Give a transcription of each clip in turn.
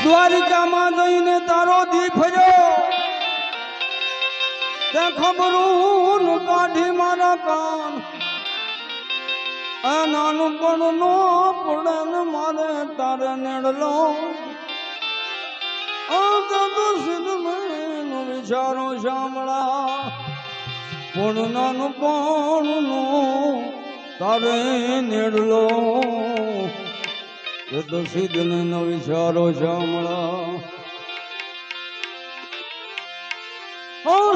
દ્વારિકામાં જઈને તારો દીફર્યો તે ખબરું કાઢી મારા કાન નાનું પણ નો પડે ને મારે તારે નેડલો વિચારો સાંભળા પણ નાનું પણ નો તારે નેડલો એ તો સિદ્ધને નો વિચારો સાંભળા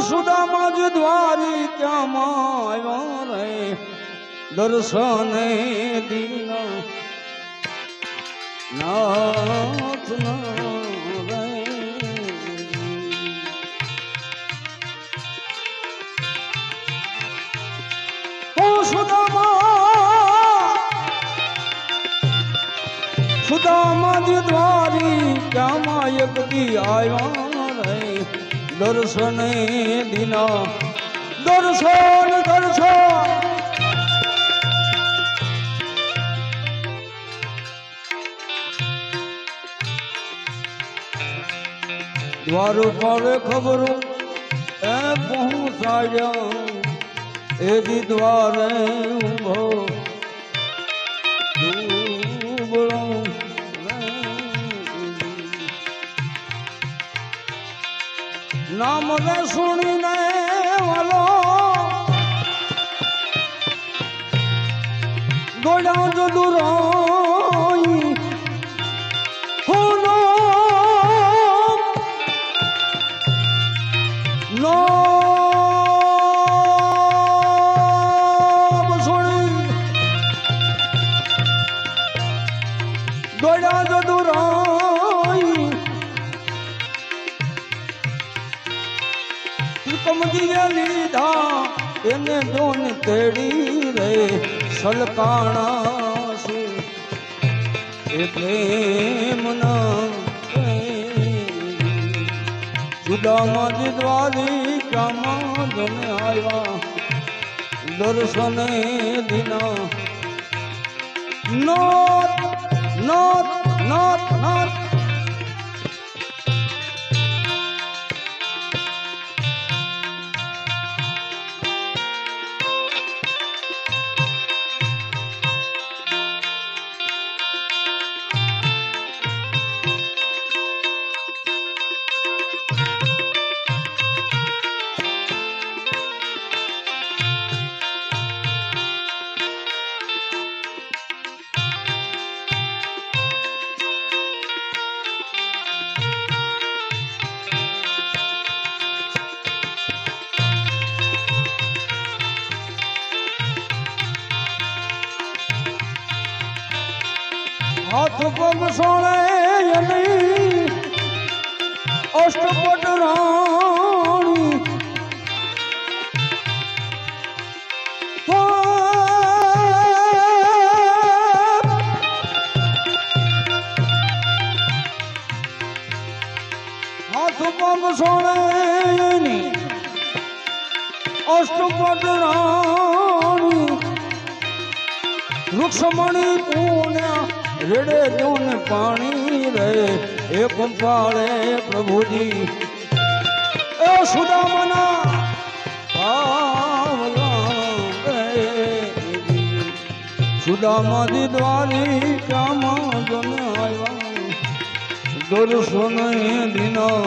સુદામા જ દ્વારિકામાં આવ્યા રે દર્શને દીન નાથ રે સુદામા જ દ્વારિકામાં એક દી આવ્યા રે દર્શને દીના દર્શન દ્વાર પર ખબરું એ પહોંચાડ્યા એ દી દ્વારે ઉભો નામ રે સુણીને વાલો ગોડા જો દુરાઈ હોનો નો સુણી ગોડા જો દુરાઈ કમદીએ લીધા એને દોન તેડી રે સલકાણા છે એ પ્રેમના સુદામા જ દ્વારિકામાં જમે આવ્યા દર્શને દીના નાથ નાથ નાથ નાથ હાથ પગ સોણે અષ્ટપટ રાણી હાથ પગ સોણે અષ્ટપટ રાણી વૃક્ષમણી પૂર્ણ્યા રેડે જોન પાણી રે એ પંપાળે પ્રભુજી એ સુદામના સુદામા દી દ્વારિકામાં જમે આવ્યા દર્શન દીના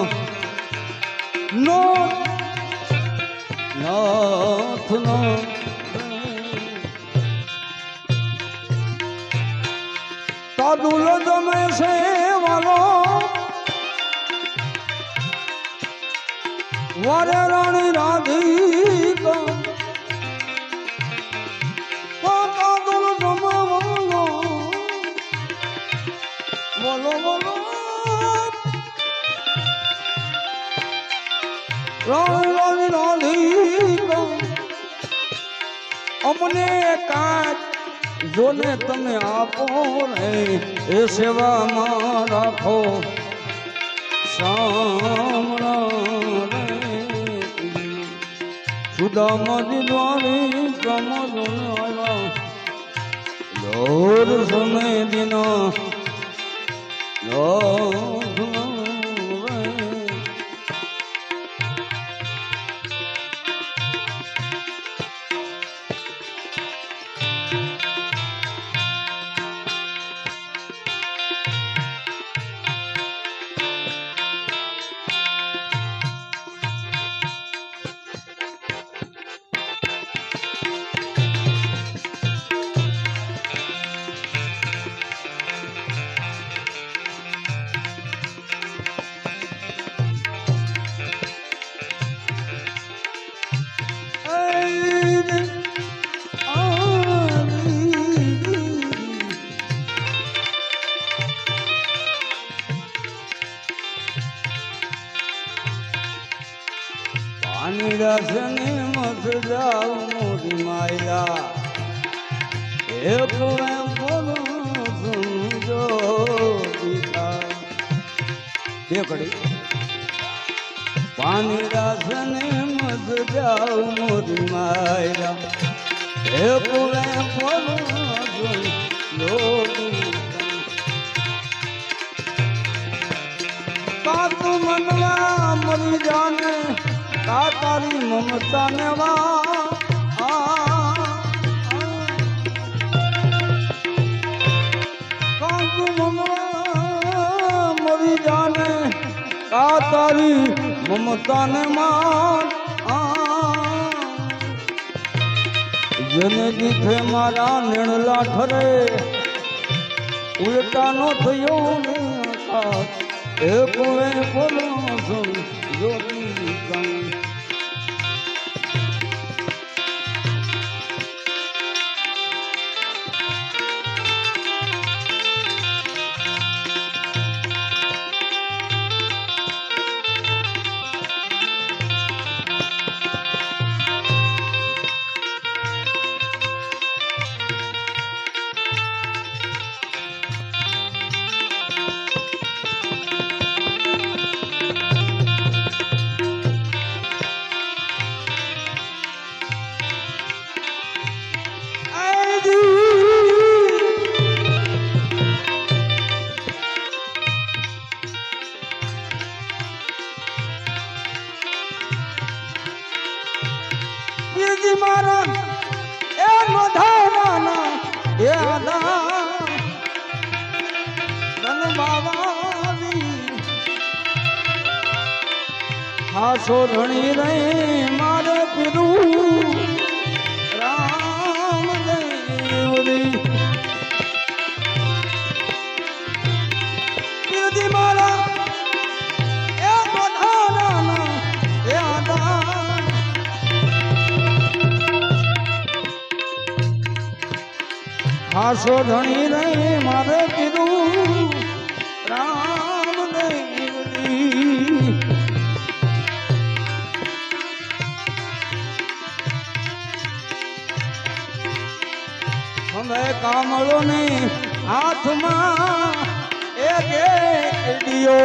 નાથ સાધુલ જમે છે વાલો વારે રાણી રાધિકા સાધુલ જમે વાલો બોલો બોલો રાણી રાધિકા અમને કાચ જોને તમે આપો રે એ સેવામાં રાખો સામણા રે સુદામા દી દ્વારિકામાં જોને આવ્યા દર્શને દીના પાણી રસને મત જાઉં મોરી માયલા એક વે બોલો સમજો દીધા બે ઘડી પાણી રસને મત જાઉં મોરી માયલા એક વે બોલો સમજો કા તું મનવા મરી જાને કા તારી મમતા ને કાંતુ મમતા મરી જાને કા તારી મમતા ને જેને દીધે મારા નીણલા ઠરે ઉલટા નો થયો ને એક વે બોલો જોડી કંગ મારા એ નોધાના એ આદા ધન બાવાની હાસો ધણી રે મારે પીરું રામ દેવરી પીરજી મારા એ નોધાના એ આદા હાસો ધણી રે મારે કીધું રામ દેવની હવે કામળો ને હાથમાં એ ગેડિયો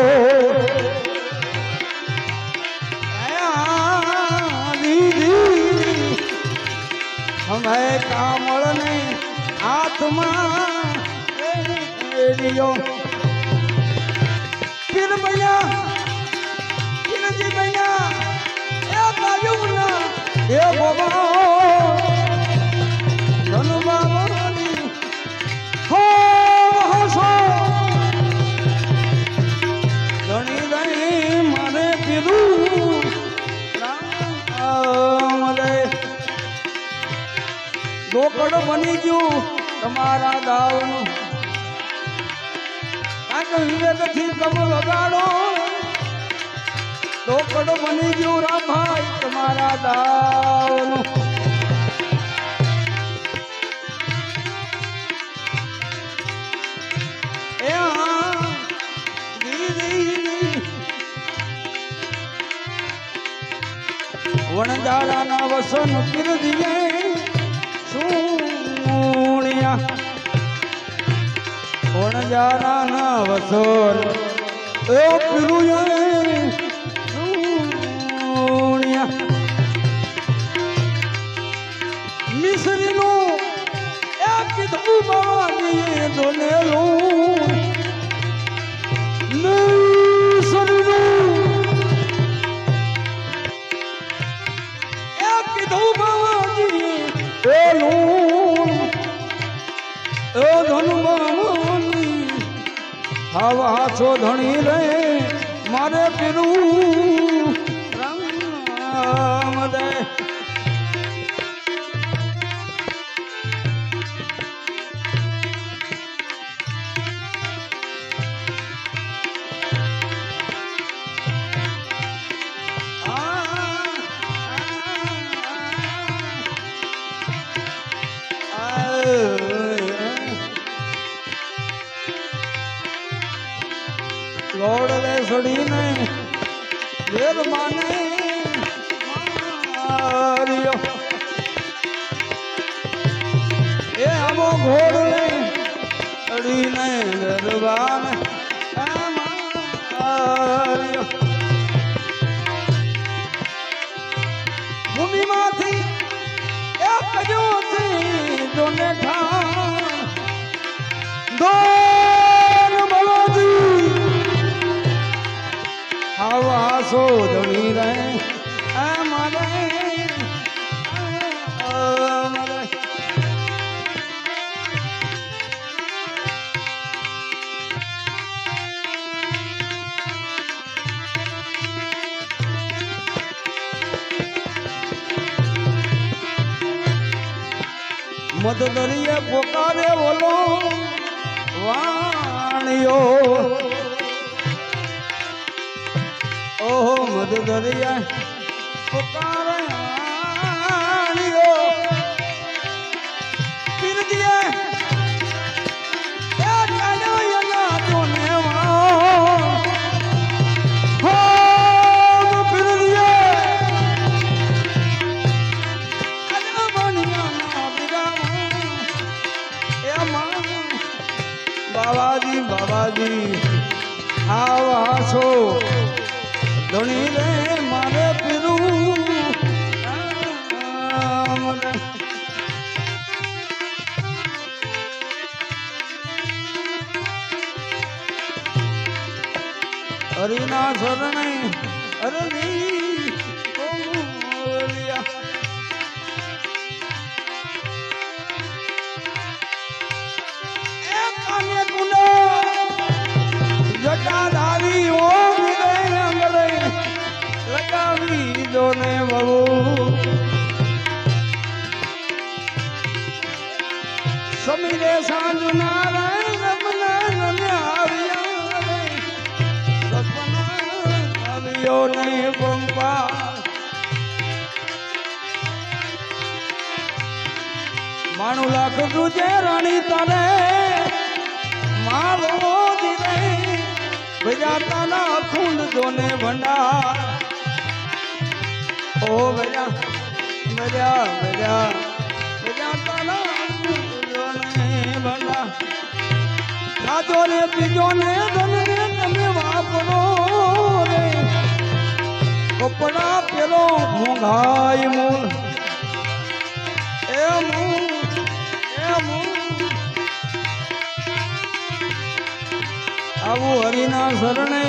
હવે કામળ ને હાથમાં રેડિયો પીર ભૈયા પીરજી ભૈયા એ બાયુના એ બાબા ધન બાબાની હો હસો ધણી ધણી મારે પીરું રામ રે ગોકળ બની ગયું તમારા દાવનું વિવેકથી કમ વગાડો ગોકળ બની ગયું રામભાઈ તમારા દાવનું વણજારાના વસન પીરજીએ સુણ્યા વણજારાના વસન એ પીરુએ સુણ્યા મિસરીનું એ કીધું બાવાજીએ દોનેલું આવા હાથો ધણી રે મારે પીરું રામ દે લોડ લે સડીને વેદ માને માર્યો એ આમો ઘોડ ને અડીને ગરબા માર્યો ભૂમિમાંથી એક જોતી જોને ઠા દોર બળોદી આવા સો ધણી રહે મારે મદ દરિયે પોકારે બોલો વાણિયો ઓહો મદ દરિયે પોકારે વાણિયો પીર દિયે એ ચાલ્યો યના તોને વાઓ હો પીર દિયે અલા બનિયા બાબાજી બાબાજી આવા છો ધણી રે મારે પીરું હરિના શરણે હરની બોલિયા જટાધારી ઓ વિરે અંગરે લગાવી દોને બહુ સમીરે સાંજ નારાયણ સપના નને આવ્યા સપના આવ્યો ને પંપા માણું લાખ તુજે રાણી તારે મારો દીરે ભજાતાના ખુંડ જોને ભંડાર ઓ ભજા ભજા ભજા ભજાતાના ખુંડ જોને ભંડાર ખાજો ને પીજો ને ધન ને તમે વાપરો રે કપડા પેલો મોંઘાઈ મૂળ એ મૂળ આવું હરિના શરણે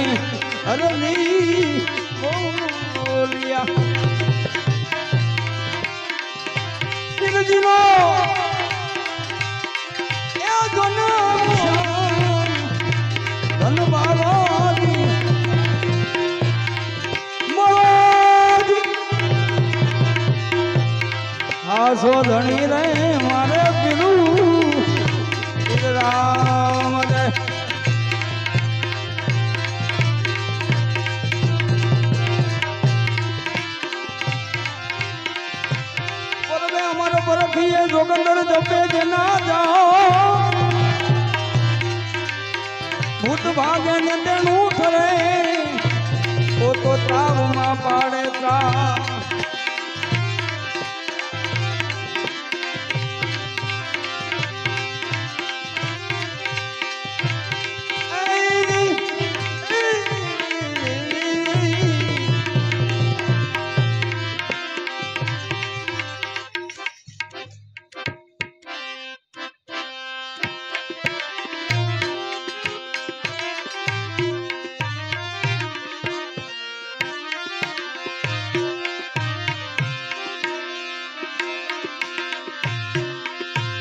હરની બોલિયા તીરજીનો એ ધન ધન બાબાજી મોજી હાસો ધણી રે મારે પીલું રામ રે બરફીએ જોગંદર જપે જેના જાઓ ભૂત ભાગે ને તેનું ઠરે તો ત્રાવમાં પાડે ત્રાવ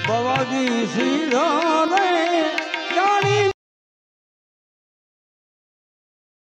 બાબાજી સીધા રે